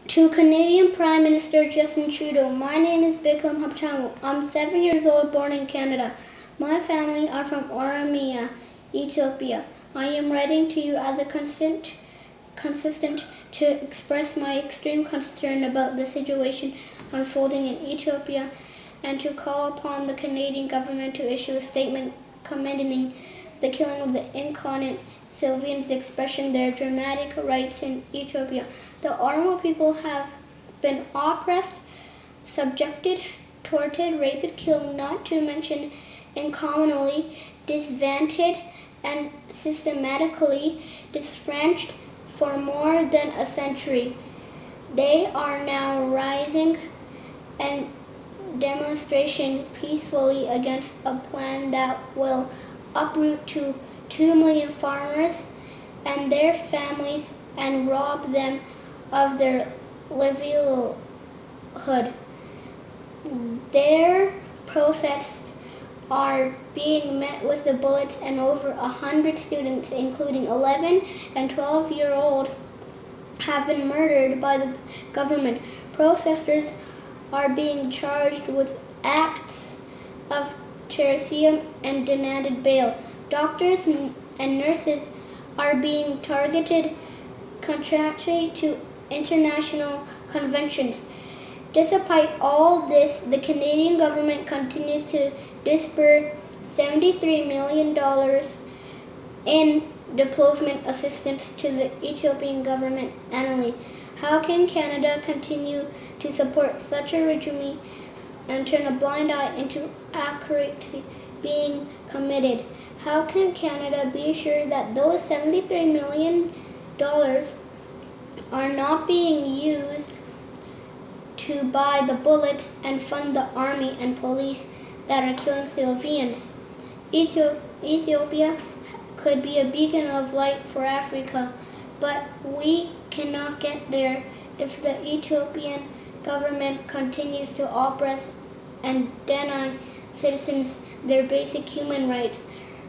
To Canadian Prime Minister Justin Trudeau, my name is Bikram Hapchamu. I'm 7 years old, born in Canada. My family are from Oromo, Ethiopia. I am writing to you as a consistent to express my extreme concern about the situation unfolding in Ethiopia and to call upon the Canadian government to issue a statement commending the killing of the incarnate Sylvians expressing their dramatic rights in Ethiopia. The Oromo people have been oppressed, subjected, tortured, raped, killed, not to mention incommonly disvanted and systematically disfranchised for more than a century. They are now rising and demonstration peacefully against a plan that will uproot 2 million farmers and their families and rob them of their livelihood. Their protests are being met with the bullets, and over 100 students, including 11 and 12-year-olds, have been murdered by the government. Protesters are being charged with acts of terrorism and denied bail. Doctors and nurses are being targeted contrary to international conventions. Despite all this, the Canadian government continues to disburse $73 million in development assistance to the Ethiopian government annually. How can Canada continue to support such a regime and turn a blind eye into accuracy being committed? How can Canada be sure that those $73 million are not being used to buy the bullets and fund the army and police that are killing civilians? Ethiopia could be a beacon of light for Africa, but we cannot get there if the Ethiopian government continues to oppress and deny citizens their basic human rights.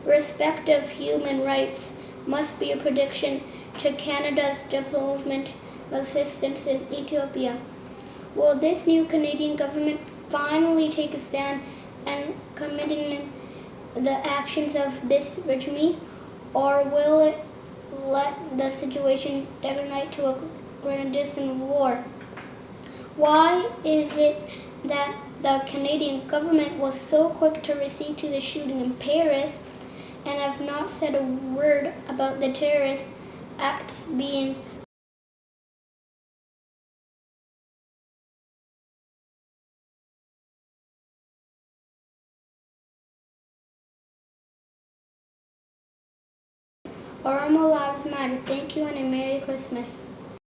Respect of human rights must be a prediction to Canada's development assistance in Ethiopia. Will this new Canadian government finally take a stand and condemn the actions of this regime, or will it let the situation degenerate to a grandison war? Why is it that the Canadian government was so quick to recede to the shooting in Paris and have not said a word about the terrorist acts being Oromo Lives Matter? Thank you and a Merry Christmas.